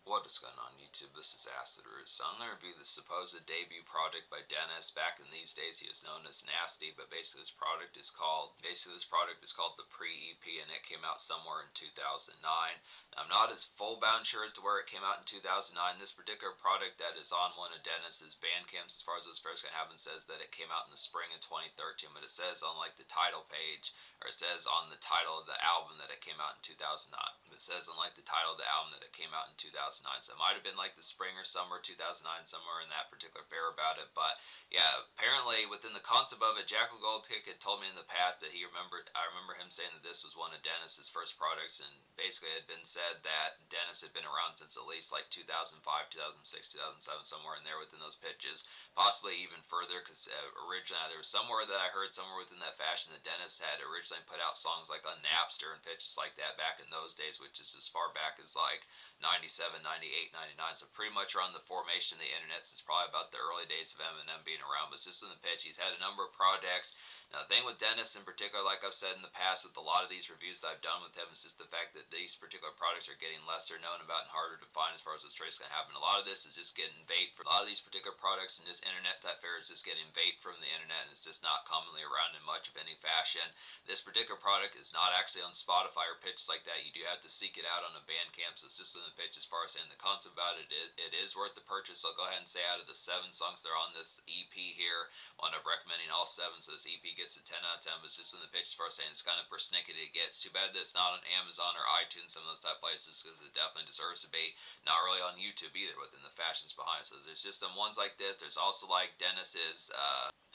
What is going on YouTube? This is Acid Root. So I'm going to review the supposed debut project by Denace. Back in these days he was known as Nasty, but basically this product is called the Pre-EP, and it came out somewhere in 2009. Now, I'm not as full-bound sure as to where it came out in 2009. This particular product that is on one of Denace's Bandcamps, as far as this first can happen, says that it came out in the spring of 2013, but it says on like the title page, or it says on the title of the album that it came out in 2009. It says on like the title of the album that it came out in 2009. So it might have been like the spring or summer 2009, somewhere in that particular fair about it. But yeah, apparently within the concept of it, Jackal Goldkick had told me in the past that I remember him saying that this was one of Denace's first products, and basically it had been said that Denace had been around since at least like 2005, 2006, 2007, somewhere in there within those pitches, possibly even further, because originally there was somewhere that I heard somewhere within that fashion that Denace had originally put out songs like on Napster and pitches like that back in those days, which is as far back as like 97, 98, 99, so pretty much around the formation of the internet, since probably about the early days of Eminem being around. But just in the pitch, he's had a number of projects. Now, the thing with Denace in particular, like I've said in the past with a lot of these reviews that I've done with him, is just the fact that these particular products are getting lesser known about and harder to find as far as what's trace going to happen. A lot of this is just getting bait for a lot of these particular products, and this internet type fare is just getting bait from the internet, and it's just not commonly around in much of any fashion. This particular product is not actually on Spotify or pitches like that. You do have to seek it out on a Bandcamp, so it's just within the pitch as far as saying the concept about it. It is worth the purchase. So I'll go ahead and say out of the 7 songs that are on this EP here, I'll end up recommending all 7, so this EP gets a 10 out of 10, but it's just within the pitch as far as saying it's kind of persnickety to get. It's too bad that it's not on Amazon or iTunes, some of those type places, because it definitely deserves to be. Not really on YouTube either within the fashions behind it. So there's just some ones like this. There's also like Denace's,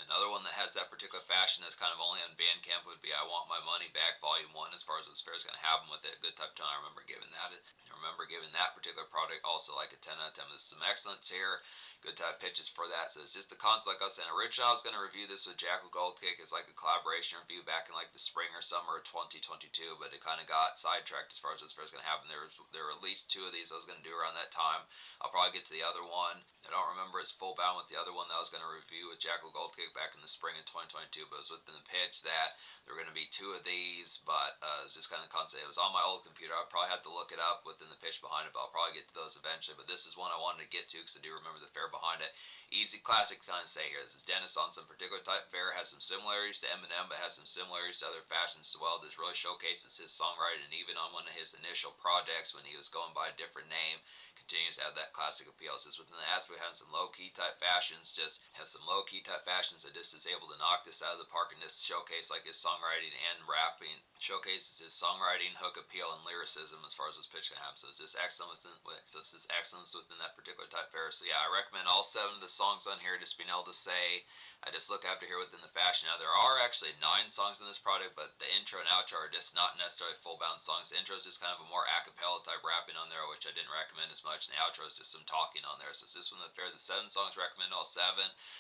another one that has that particular fashion that's kind of only on Bandcamp would be I Want My Money Back Volume 1, as far as what's fair is going to happen with it. Good type of tone. I remember giving that particular product also like a 10 out of 10. There's some excellence here. Good type pitches for that. So it's just the concept, like I was saying. Originally I was going to review this with Jackal Goldkick as like a collaboration review back in like the spring or summer of 2022, but it kind of got sidetracked as far as what's first going to happen. There were at least 2 of these I was going to do around that time. I'll probably get to the other one. I don't remember as full bound with the other one that I was going to review with Jackal Goldkick back in the spring of 2022, but it was within the pitch that there were going to be 2 of these, but it was just kind of the concept. It was on my old computer. I'd probably have to look it up within the pitch behind it, but I'll probably get to those eventually. But this is one I wanted to get to because I do remember the fare behind it. Easy classic to kind of say here. This is Denace on some particular type fare. Has some similarities to Eminem, but has some similarities to other fashions as well. This really showcases his songwriting, and even on one of his initial projects when he was going by a different name, continues to have that classic appeal. So within the aspect of having some low-key type fashions, just has some low-key type fashions that just is able to knock this out of the park and just showcase like his songwriting and rapping, showcases his songwriting, hook appeal, and lyricism as far as this pitch can have. So it's just excellence within that particular type fare. So yeah, I recommend all 7 of the songs on here. Just being able to say, I just look after here within the fashion. Now there are actually 9 songs in this product, but the intro and outro are just not necessarily full-bound songs. The intro is just kind of a more a cappella type rapping on there, which I didn't recommend as much, and the outro is just some talking on there. So it's this one that fair. The 7 songs, recommend all 7.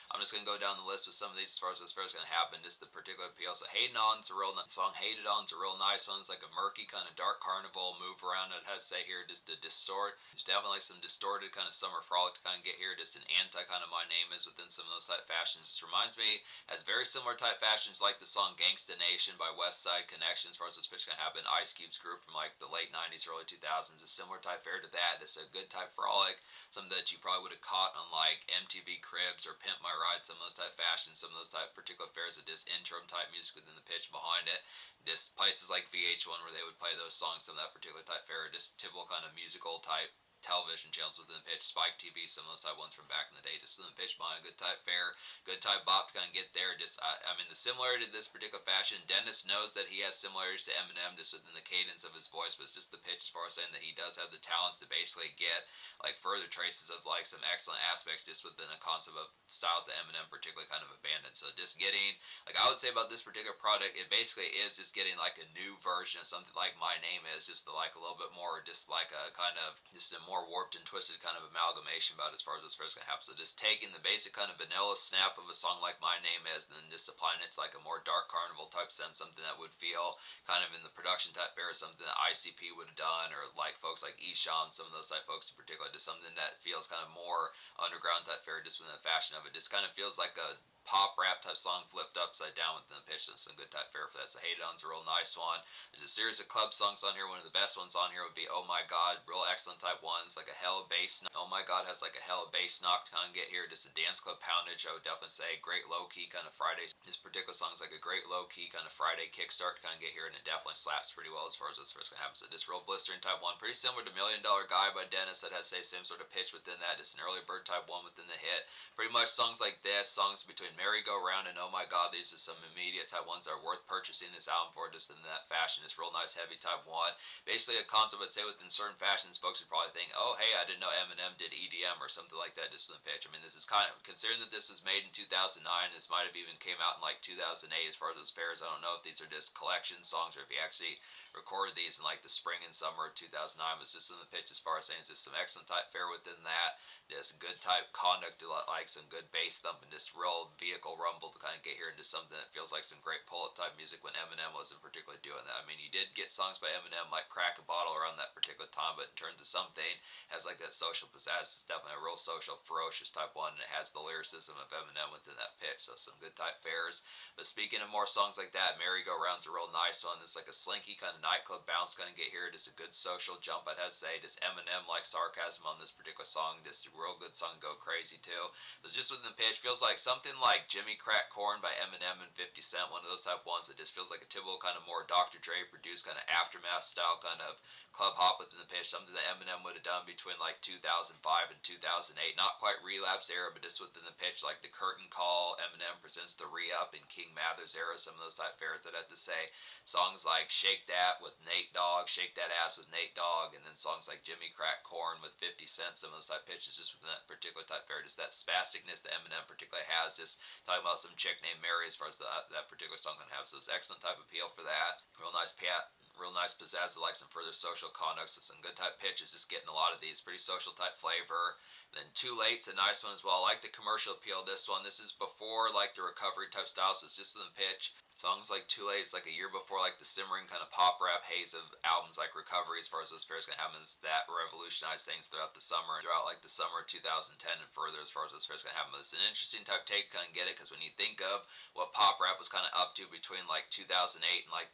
I'm just going to go down the list with some of these as far as what's fair is going to happen, just the particular appeal. So Hated On's a real song. Hated On's a real nice one. It's like a murky kind of dark carnival move around. I'd have to say here just to distort. There's definitely like some distorted kind of summer frolic to kind of get here. Just an anti kind of My Name Is within some of those type fashions. This reminds me, has very similar type fashions like the song Gangsta Nation by West Side Connection as far as this pitch can happen. Ice Cube's group from like the late 90s, early 2000s. A similar type fare to that. It's a good type frolic. Something that you probably would have caught on like MTV Cribs or Pimp My Ride, some of those type fashions, some of those type particular fares that just interim type music within the pitch behind it. Just places like VH1 where they would play those songs, some of that particular type fare, just typical kind of musical type television channels within the pitch, Spike TV, some of those type ones from back in the day, just within the pitch behind a good type fare, good type bop to kind of get there. Just, I mean, the similarity to this particular fashion, Denace knows that he has similarities to Eminem just within the cadence of his voice, but it's just the pitch as far as saying that he does have the talents to basically get like further traces of like some excellent aspects just within a concept of style that Eminem particularly kind of abandoned. So just getting, like I would say about this particular product, it basically is just getting like a new version of something like My Name Is, just to like a little bit more, just like a kind of, just a more warped and twisted kind of amalgamation about as far as this first going to happen. So just taking the basic kind of vanilla snap of a song like My Name Is, and then just applying it to like a more dark carnival type sense, something that would feel kind of in the production type fare, something that ICP would have done, or like folks like Esham, some of those type folks in particular, just something that feels kind of more underground type fare, just within the fashion of it. Just kind of feels like a pop rap type song flipped upside down within the pitch. That's some good type fare for that. So Hate On's a real nice one. There's a series of club songs on here. One of the best ones on here would be Oh My God. Real excellent type ones, like a hell bass. Oh My God has like a hell bass knock to kind of get here. Just a dance club poundage, I would definitely say. Great low key kind of Friday. This particular song is like a great low key kind of Friday kickstart to kind of get here, and it definitely slaps pretty well as far as this first gonna happen. So this real blistering type one, pretty similar to $1 Million Guy by Denace. That has say same sort of pitch within that. Just an early bird type one within the hit. Pretty much songs like this, songs between Merry Go Round and Oh My God. These are some immediate type ones that are worth purchasing this album for, just in that fashion. It's real nice heavy type one. Basically a concept I'd say within certain fashions, folks would probably think, oh hey, I didn't know Eminem did EDM or something like that just from the pitch. I mean, this is kind of, considering that this was made in 2009, this might have even came out in like 2008 as far as those fairs. I don't know if these are just collection songs or if he actually recorded these in like the spring and summer of 2009. It's just from the pitch as far as saying it's just some excellent type fare within that. Just good type conduct to like some good bass thump and just real vehicle rumble to kind of get here into something that feels like some great pull-up type music when Eminem wasn't particularly doing that. I mean, you did get songs by Eminem like Crack a Bottle around that particular time, but in terms of something, has like that social pizzazz. It's definitely a real social, ferocious type one, and it has the lyricism of Eminem within that pitch, so some good type fares. But speaking of more songs like that, Merry Go Round's a real nice one. It's like a slinky kind of nightclub bounce kind of get here. Just a good social jump, I'd have to say. Just Eminem like sarcasm on this particular song. Just a real good song, go crazy too. But just within the pitch, feels like something like Jimmy Crack Corn by Eminem and 50 Cent. One of those type ones that just feels like a typical kind of more Dr. Dre produced kind of aftermath style kind of club hop within the pitch. Something that Eminem would have done between like 2005 and 2008. Not quite relapse era, but just within the pitch, like the Curtain Call, Eminem presents the Re-Up in King Mathers era. Some of those type fares that I have to say. Songs like Shake That with Nate Dogg, Shake That Ass with Nate Dogg, and then songs like Jimmy Crack Corn with 50 Cent. Some of those type pitches just within that particular type fare. Just that spasticness that Eminem particularly has. Just talking about some chick named Mary as far as that particular song can have. So it's excellent type appeal for that. Real nice pizzazz. I like some further social conduct. So some good type pitches. Just getting a lot of these. Pretty social type flavor. Then Too Late's a nice one as well. I like the commercial appeal of this one. This is before like the recovery type style, so it's just in the pitch. Songs like Too Late, it's like a year before like the simmering kind of pop rap haze of albums like Recovery as far as those fairs can happen. That revolutionized things throughout the summer, throughout like the summer of 2010 and further as far as those fairs can happen. But it's an interesting type take, kind of get it, because when you think of what pop rap was kind of up to between like 2008 and like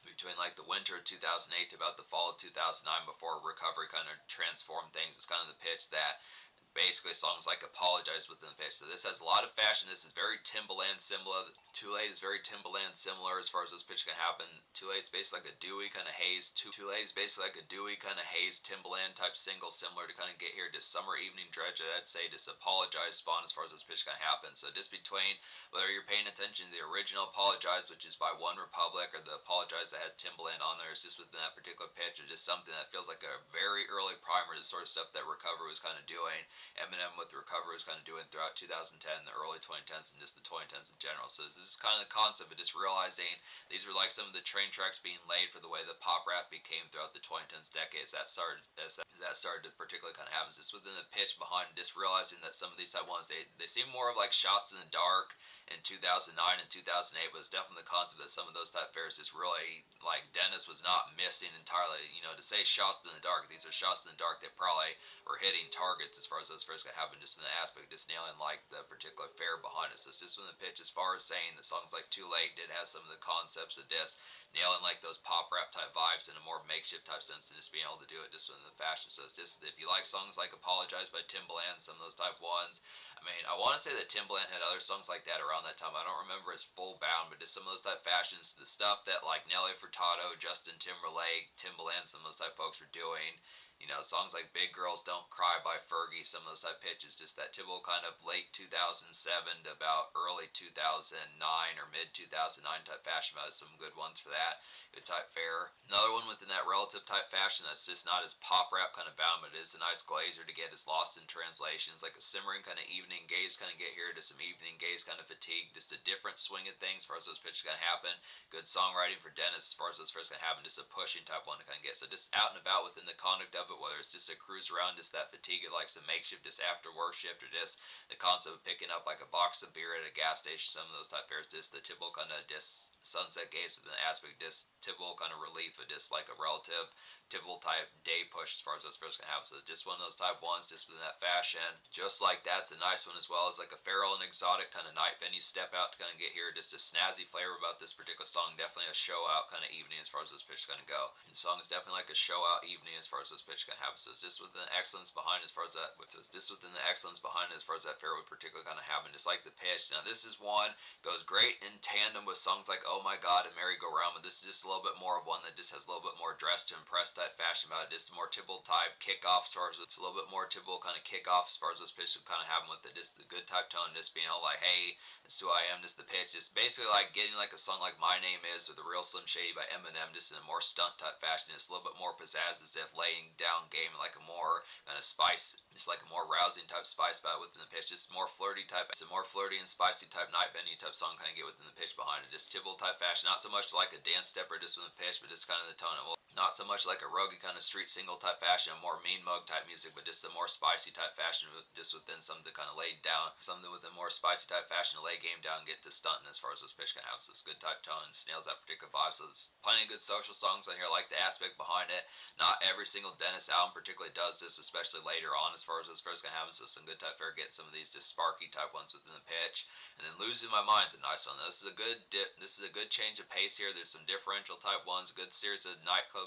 between like the winter of 2008 to about the fall of 2009 before Recovery kind of transformed things, it's kind of the pitch that basically songs like Apologize within the pitch. So this has a lot of fashion. This is very Timbaland similar. Too Late is very Timbaland similar as far as this pitch can happen. Too Late is basically like a Dewey kind of haze. Too Late is basically like a Dewey kind of haze Timbaland type single, similar to kind of get here to Summer Evening Dredge. I'd say just Apologize spawn as far as this pitch can happen. So just between whether you're paying attention to the original Apologize, which is by One Republic, or the Apologize that has Timbaland on there, is just within that particular pitch, or just something that feels like a very early primer to the sort of stuff that Recovery was kind of doing. Eminem with the Recovery was kind of doing throughout 2010, the early 2010s, and just the 2010s in general. So this is kind of the concept of just realizing these were like some of the train tracks being laid for the way that pop rap became throughout the 2010s decades. That started to particularly kind of happen just within the pitch behind just realizing that some of these type ones, they seem more of like shots in the dark in 2009 and 2008, but it's definitely the concept that some of those type fairs just really, like Denace was not missing entirely. You know, to say shots in the dark, these are shots in the dark that probably were hitting targets as far as those fairs could happen, just in the aspect, just nailing like the particular fair behind it. So it's just from the pitch as far as saying that songs like Too Late did have some of the concepts of this, nailing like those pop rap type vibes in a more makeshift type sense, and just being able to do it just within the fashion. So it's just, if you like songs like Apologize by Timbaland, some of those type ones. I mean, I want to say that Timbaland had other songs like that around that time. I don't remember his full bound, but just some of those type fashions, the stuff that like Nelly Furtado, Justin Timberlake, Timbaland, some of those type folks were doing. You know, songs like Big Girls Don't Cry by Fergie, some of those type pitches, just that typical kind of late 2007 to about early 2009 or mid 2009 type fashion. But some good ones for that. Good type fare. Another one within that relative type fashion that's just not as pop rap kind of bound, but it is a nice glazer to get, is Lost in Translation. It's like a simmering kind of evening gaze kind of get here to some evening gaze kind of fatigue. Just a different swing of things as far as those pitches going to happen. Good songwriting for Denace as far as those first going to happen. Just a pushing type one to kind of get. So just out and about within the conduct of it, whether whether it's just a cruise around, just that fatigue, like some makeshift, just after work shift, or just the concept of picking up like a box of beer at a gas station, some of those type fares, just the typical kind of just sunset games with an aspect, just typical kind of relief of just like a relative typical type day push as far as those fares can have. So just one of those type ones, just within that fashion. Just like that's a nice one as well as like a feral and exotic kind of night venue step out to kind of get here. Just a snazzy flavor about this particular song. Definitely a show out kind of evening as far as those pitches going to go. And the song is definitely like a show out evening as far as those pitches can have. So it's just within the excellence behind as far as that. So it's just within the excellence behind as far as that fair would particularly kind of happen. Just like the pitch. Now this is one goes great in tandem with songs like Oh My God and Merry Go Round, but this is just a little bit more of one that just has a little bit more dressed to impress type fashion about it. Just more typical type kickoff as far as it's a little bit more typical kind of kickoff as far as those pitches kind of having with it. Just the good type tone, just being all like, hey, this is who I am, just the pitch. Just basically like getting like a song like My Name Is or The Real Slim Shady by Eminem, just in a more stunt type fashion. It's a little bit more pizzazz, as if laying down game, like a more kind of spice, just like a more rousing type spice about it within the pitch. Just more flirty type, it's a more flirty and spicy type night venue type song kind of get within the pitch behind it. Just typical type fashion, not so much like a dance stepper just with the pitch, but just kind of the tone. Well, not so much like a rugged kind of street single type fashion, more mean mug type music, but just a more spicy type fashion, just within something to kind of lay down, something with a more spicy type fashion to lay game down, get to stunting as far as those pitch can have. So it's good type tone, nails that particular vibe. So there's plenty of good social songs on here. I like the aspect behind it. Not every single Denace album particularly does this, especially later on as far as those pairs can happen. So some good type fair getting some of these just sparky type ones within the pitch. And then Losing My Mind's a nice one. This is a good this is a good change of pace here. There's some differential type ones, a good series of nightclub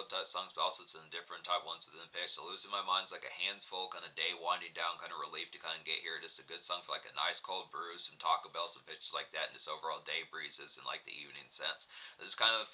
type songs, but also some different type ones within the pitch. So Losing My Mind's like a hands full kind of day winding down kind of relief to kind of get here. Just a good song for like a nice cold brew, some Taco Bell, some pitches like that, and just overall day breezes in like the evening sense. It's kind of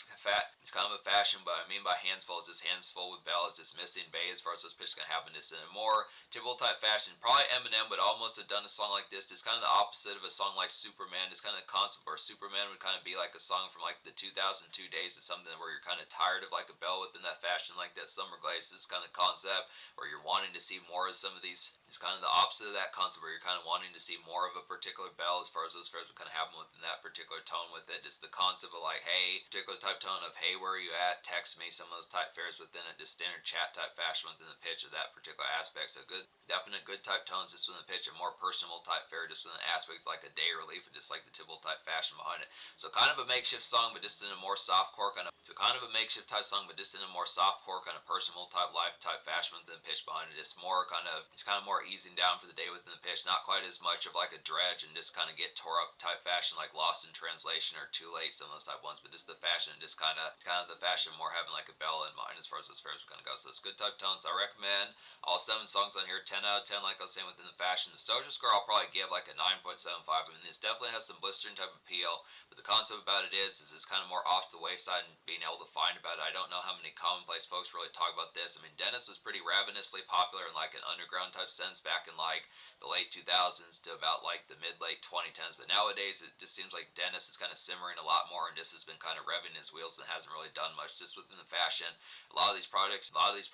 it's kind of a fashion, but I mean by hands full is just hands full with Bell is just missing Bay as far as those pitches can happen. Just in a more typical type fashion. Probably Eminem would almost have done a song like this. Just kind of the opposite of a song like Superman. It's kind of the concept where Superman would kind of be like a song from like the 2002 days of something where you're kind of tired of like a Bell within that fashion, like that Summer Glaze. This kind of concept where you're wanting to see more of some of these. It's kind of the opposite of that concept where you're kind of wanting to see more of a particular Bell as far as those fairs would kind of happen within that particular tone with it. Just the concept of like, hey, particular type tone of, hey, where are you at? Text me, some of those type fairs within it. Just standard chat type fashion within the pitch of that particular aspect. So good, definite good type tones just within the pitch. A more personal type fair just within the aspect like a day relief and just like the typical type fashion behind it. So kind of a makeshift song, but just in a more softcore kind of. So kind of a makeshift type song, but just in a more softcore kind of personal type life type fashion within the pitch behind it. It's more kind of more easing down for the day within the pitch. Not quite as much of like a dredge and just kind of get tore up type fashion like Lost in Translation or Too Late, some of those type ones. But just the fashion, just kind of the fashion more having like a Bell in mind as far as those fairs are going to go. So it's good type tones. I recommend all 7 songs on here. 10 out of 10, like I was saying within the fashion. The social score I'll probably give like a 9.75. I mean, this definitely has some blistering type of appeal. But the concept about it is it's kind of more off to the wayside and being able to find about it. I don't know how many commonplace folks really talk about this. I mean, Denace was pretty ravenously popular in like an underground type sense back in like the late 2000s to about like the mid-late 2010s. But nowadays it just seems like Denace is kind of simmering a lot more and just has been kind of revving his wheels and hasn't really done much just within the fashion. A lot of these projects would probably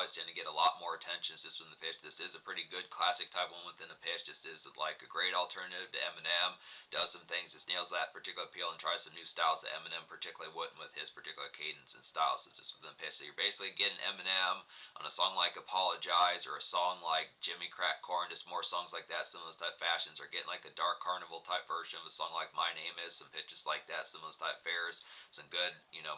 stand to get a lot more attention just within the pitch. This is a pretty good classic type one within the pitch. Just is like a great alternative to Eminem. Does some things, just nails that particular appeal and tries some new styles that Eminem particularly wouldn't with his particular cadence and styles. It's just within the pitch. So you're basically getting Eminem on a song like Apologize or a song like Jimmy Crack Corn, just more songs like that. Some of those type fashions are getting like a dark carnival type version of a song like My Name Is, some pitches like that, some of those type fairs, some good,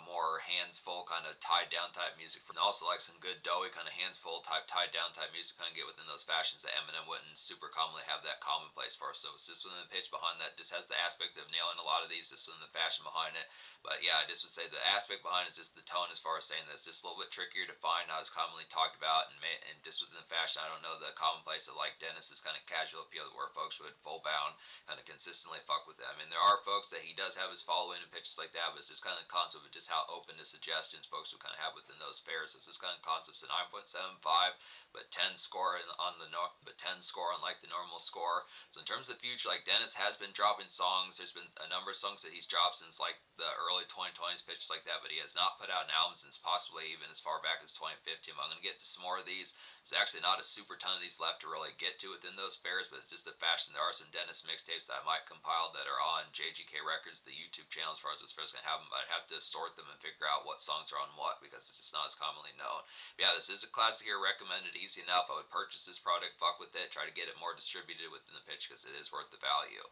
more hands full kind of tied down type music. And also like some good doughy kind of hands full type tied down type music kind of get within those fashions that Eminem wouldn't super commonly have that commonplace for. So it's just within the pitch behind that just has the aspect of nailing a lot of these just within the fashion behind it. But yeah, I just would say the aspect behind it is just the tone as far as saying that it's just a little bit trickier to find, not as commonly talked about, and just within the fashion, I don't know the commonplace of like Denace's kind of casual appeal where folks would full bound kind of consistently fuck with it. I mean, there are folks that he does have his following and pitches like that, but it's just kind of the concept of just how open to suggestions folks would kind of have within those fairs. It's this kind of concepts a 9.75, but 10 score on like the normal score. So in terms of the future, like Denace has been dropping songs. There's been a number of songs that he's dropped since like the early 2020s pitches like that, but he has not not put out an album since possibly even as far back as 2015. I'm going to get to some more of these. There's actually not a super ton of these left to really get to within those fairs, but it's just a fashion. There are some Denace mixtapes that I might compile that are on JGK Records, the YouTube channel, as far as what's first going to happen, but I'd have to sort them and figure out what songs are on what because it's just not as commonly known. But yeah, this is a classic here, recommended, easy enough. I would purchase this product, fuck with it, try to get it more distributed within the pitch because it is worth the value.